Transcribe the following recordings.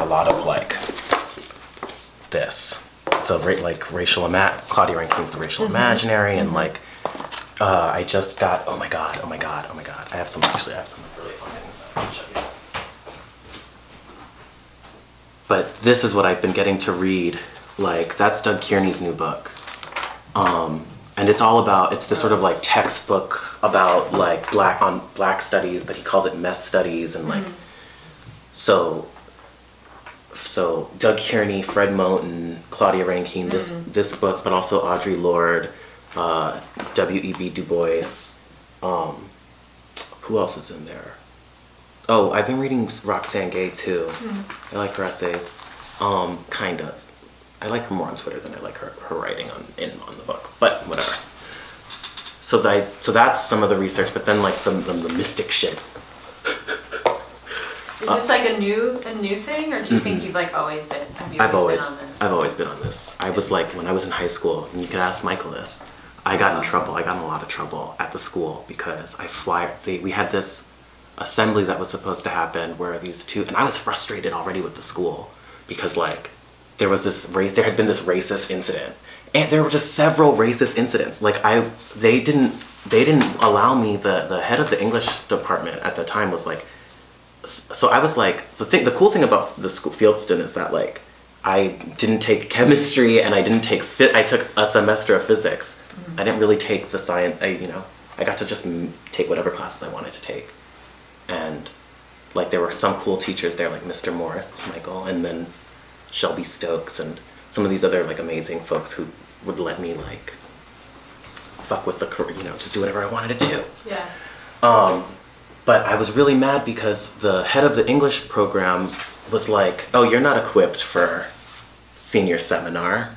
lot of like this. Like Claudia Rankine's The Racial Imaginary, and like I just got, oh my god, I have some really fun things that I can show you. But this is what I've been getting to read. Like, that's Doug Kearney's new book. And it's all about, it's this sort of like textbook about like black studies, but he calls it mess studies, and like, so Doug Kearney, Fred Moten, Claudia Rankine, this book, but also Audre Lorde, W.E.B. Du Bois. Who else is in there? Oh, I've been reading Roxane Gay too. I like her essays. Kind of. I like her more on Twitter than I like her writing on the book, but whatever. So that's some of the research, but then like the mystic shit. Is this like a new thing, or do you think you've like always been? I've always been on this? I've always been on this. I was like, when I was in high school, and you could ask Michael this, I got in trouble. I got in a lot of trouble at the school because we had this assembly that was supposed to happen where these two, and I was frustrated already with the school because like there had been this racist incident, and there were just several racist incidents. Like they didn't allow me. The head of the English department at the time was like, so I was like, the cool thing about the school Fieldston is that like I didn't take chemistry and I didn't take I took a semester of physics. I didn't really take the science. I got to just take whatever classes I wanted to take, and like there were some cool teachers there, like Mr. Morris, Michael, and then Shelby Stokes, and some of these other like amazing folks who would let me like fuck with the just do whatever I wanted to do. Yeah. But I was really mad because the head of the English program was like, "Oh, you're not equipped for senior seminar."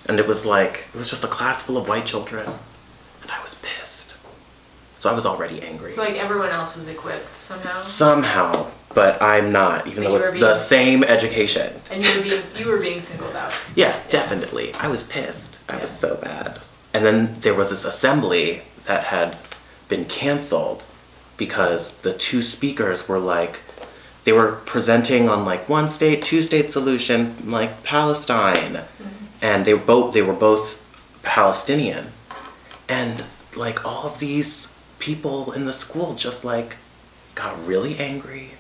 And it was just a class full of white children. And I was pissed. So I was already angry. So like everyone else was equipped somehow? Somehow, but I'm not, even though it's the same education. And you were being singled out. Yeah, definitely. I was pissed. I was so bad. And then there was this assembly that had been canceled because the two speakers were like, they were presenting on like one state, two state solution, like Palestine. And they were both Palestinian. And like all of these people in the school just like got really angry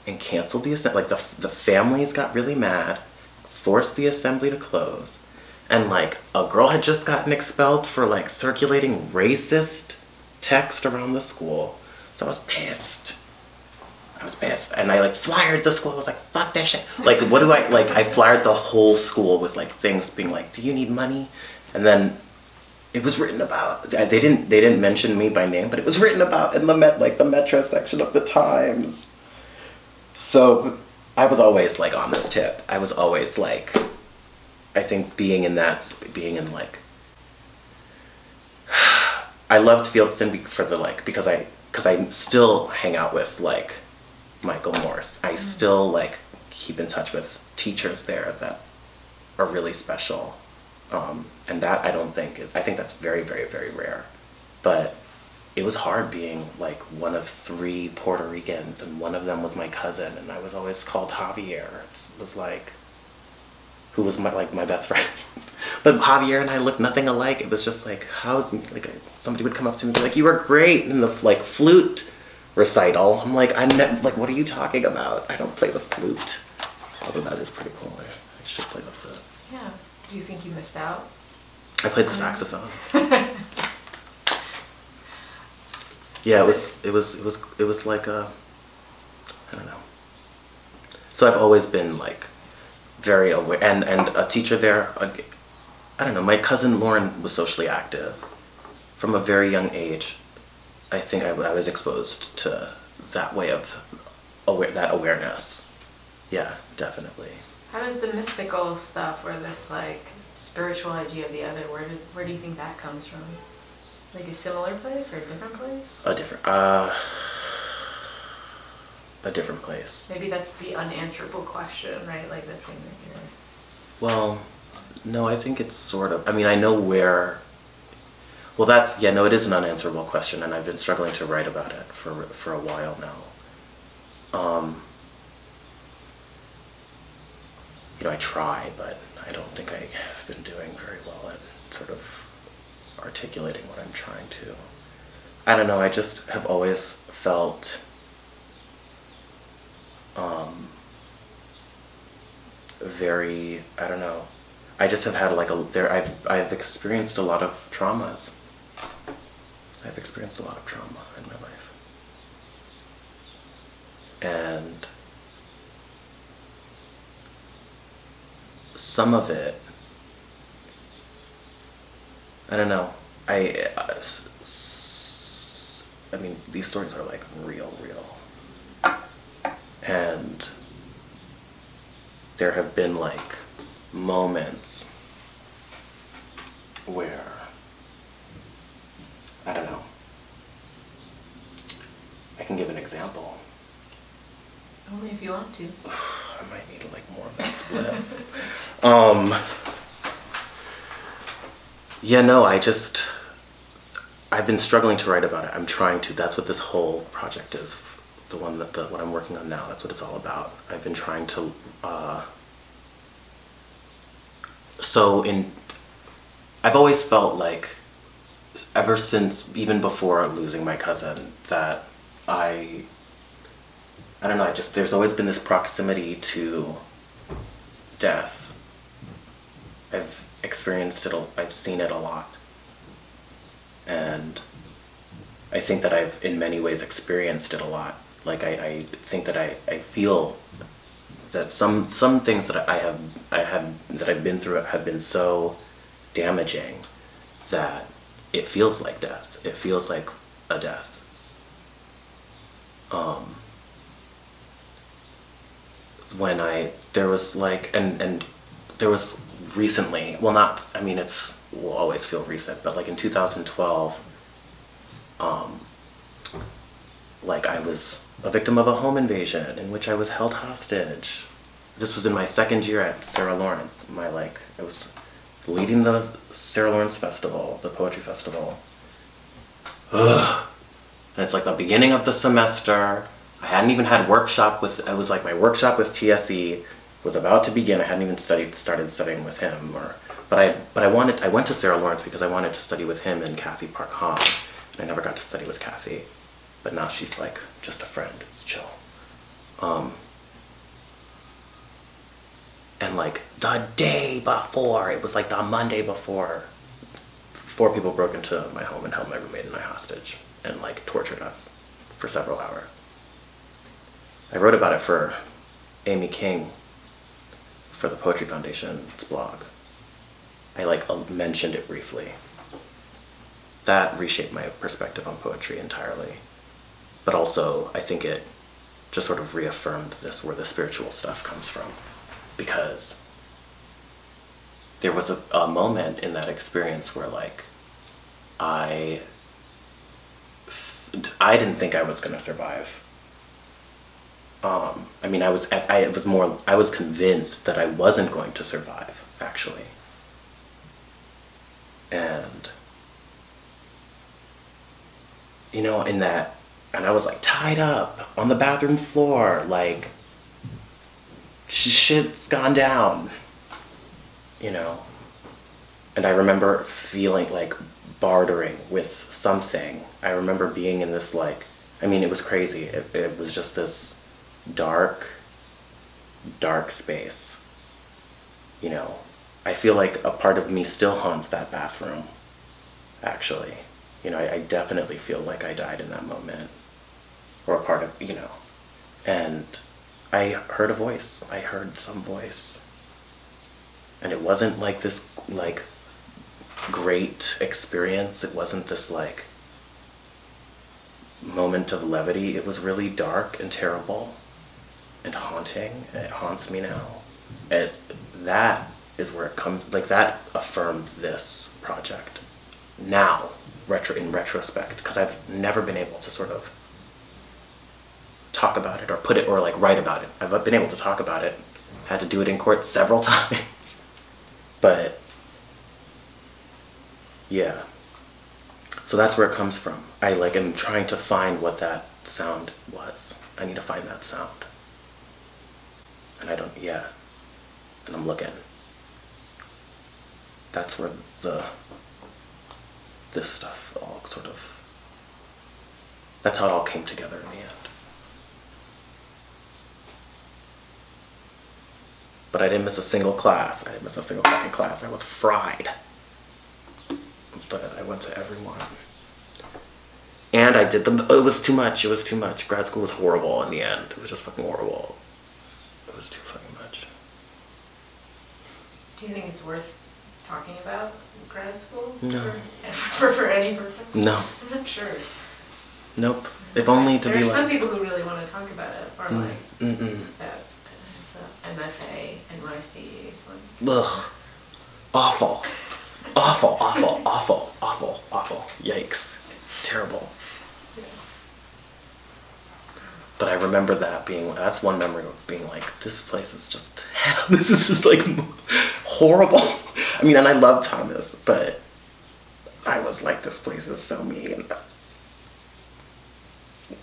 and canceled the assembly. Like the families got really mad, forced the assembly to close. And like a girl had just gotten expelled for like circulating racist text around the school. So I was pissed. And I like flyered the school. I was like, fuck that shit. Like, what do I flyered the whole school with like things being like, do you need money? And then it was written about, they didn't mention me by name, but it was written about in the Metro section of the Times. So I was always like on this tip. I was always like, I think being in like, I loved Fieldston because I still hang out with like Michael Morse. I still like keep in touch with teachers there that are really special. And that I think that's very, very, very rare. But it was hard being like one of 3 Puerto Ricans, and one of them was my cousin, and I was always called Javier. It was like, who was my best friend. But Javier and I looked nothing alike. It was just like, somebody would come up to me and be like, "You were great in the like flute recital." I'm like, what are you talking about? I don't play the flute. Although that is pretty cool. I should play the flute. Yeah. Do you think you missed out? I played the saxophone. Yeah, it was like I don't know. So I've always been like very aware, and a teacher there, I don't know, my cousin Lauren was socially active from a very young age. I think I was exposed to that way of that awareness. Yeah, definitely. How does the mystical stuff, or this like spiritual idea of the other, where do you think that comes from? Like a similar place or a different place? A different place. Maybe that's the unanswerable question, right? Like the thing that you're... Well, no, I think it's sort of, I mean, I know where, well it is an unanswerable question, and I've been struggling to write about it for a while now. you know, I try, but I don't think I've been doing very well at sort of articulating what I'm trying to. I don't know, I just have always felt very, I don't know, I just have had like I've experienced a lot of traumas. I've experienced a lot of trauma in my life. And some of it, I don't know, I mean, these stories are like real. And there have been like moments where, I don't know, I can give an example. Only if you want to. I might need like more of that split. Yeah, no, I've been struggling to write about it. I'm trying to. That's what this whole project is. The one what I'm working on now, that's what it's all about. I've been trying to, I've always felt like, ever since, even before losing my cousin, that I don't know, there's always been this proximity to death. I've experienced it, I've seen it a lot. And I think that I've, in many ways, experienced it a lot. Like, I think that I feel that some things that that I've been through have been so damaging that it feels like death. It feels like a death. When there was like, and there was recently, well, not, I mean, will always feel recent, but like in 2012, like I was a victim of a home invasion in which I was held hostage. This was in my second year at Sarah Lawrence. I was leading the Sarah Lawrence Festival, the poetry festival. Ugh. And it's like the beginning of the semester. I hadn't even had workshop with, it was like my workshop with TSE was about to begin. I hadn't even started studying with him, but I went to Sarah Lawrence because I wanted to study with him and Kathy Park Hahn. And I never got to study with Kathy, but now she's like just a friend. It's chill. And like the day before, it was like the Monday before, 4 people broke into my home and held my roommate and I hostage and like tortured us for several hours. I wrote about it for Amy King for the Poetry Foundation's blog. I like mentioned it briefly. That reshaped my perspective on poetry entirely. But also, I think it just sort of reaffirmed where the spiritual stuff comes from. Because there was a moment in that experience where like, I didn't think I was gonna survive. I mean, I was convinced that I wasn't going to survive, actually. And, you know, and I was like tied up on the bathroom floor, like, shit's gone down, you know? And I remember feeling like bartering with something. I remember being in this like, I mean, it was crazy. It was just this dark space, you know? I feel like a part of me still haunts that bathroom, actually. You know, I definitely feel like I died in that moment. Or a part of, you know. And I heard a voice. I heard some voice. And it wasn't like this, like, great experience. It wasn't this, like, moment of levity. It was really dark and terrible and haunting. It haunts me now. And that is where it comes, like, that affirmed this project. Now, in retrospect, because I've never been able to sort of talk about it or put it or like write about it. I've been able to talk about it, had to do it in court several times. But yeah, so that's where it comes from. I like am trying to find what that sound was. I need to find that sound. And I don't, yeah. And I'm looking. That's where this stuff all sort of, that's how it all came together in the end. But I didn't miss a single class. I didn't miss a single fucking class. I was fried. But I went to every one. And I did them. It was too much. It was too much. Grad school was horrible in the end. It was just fucking horrible. It was too fucking much. Do you think it's worth talking about grad school? No. For any purpose? No. I'm not sure. Nope. If only to there be are like... some people who really want to talk about it, or like Mm-mm. MFA, NYC. Ugh. Awful. Awful, awful, awful, awful, awful. Yikes. Terrible. Yeah. But I remember that being, that's one memory of being like, this place is just, this is just like horrible. I mean, and I love Thomas, but I was like, this place is so mean.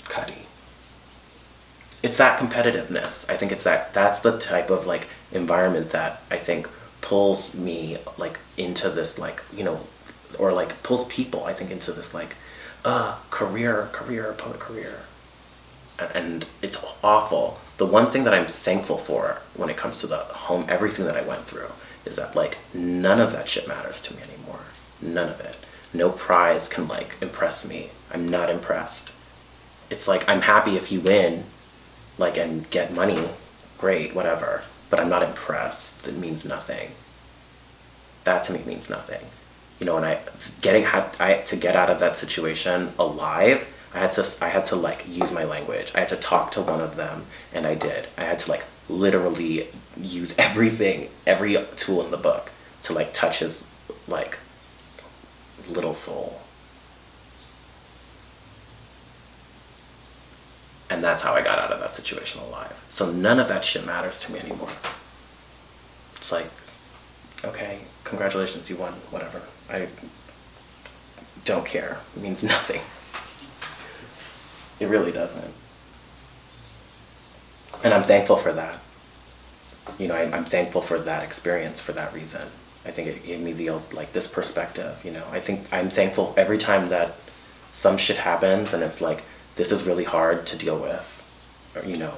Cuddy. It's that competitiveness. I think it's that's the type of like environment that I think pulls me like into this like, you know, or like pulls people, I think, into this like, career, poet career. And it's awful. The one thing that I'm thankful for when it comes to the home, everything that I went through, is that like none of that shit matters to me anymore. None of it. No prize can like impress me. I'm not impressed. It's like, I'm happy if you win, like, and get money, great, whatever, but I'm not impressed. It means nothing. That to me means nothing. You know, and to get out of that situation alive, I had to like use my language. I had to talk to one of them, and I did. I had to like literally use everything, every tool in the book to like touch his like little soul. And that's how I got out of that situation alive. So none of that shit matters to me anymore. It's like, okay, congratulations, you won, whatever. I don't care. It means nothing. It really doesn't. And I'm thankful for that. You know, I'm thankful for that experience for that reason. I think it gave me the, like, this perspective, you know. I think I'm thankful every time that some shit happens and it's like, this is really hard to deal with, or, you know,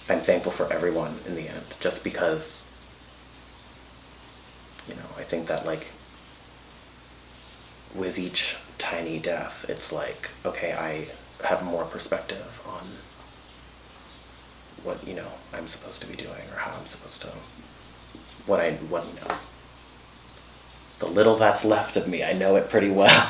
I'm thankful for everyone in the end, just because, you know, I think that like, with each tiny death, it's like, okay, I have more perspective on what, you know, I'm supposed to be doing, or how I'm supposed to, what, you know, the little that's left of me, I know it pretty well.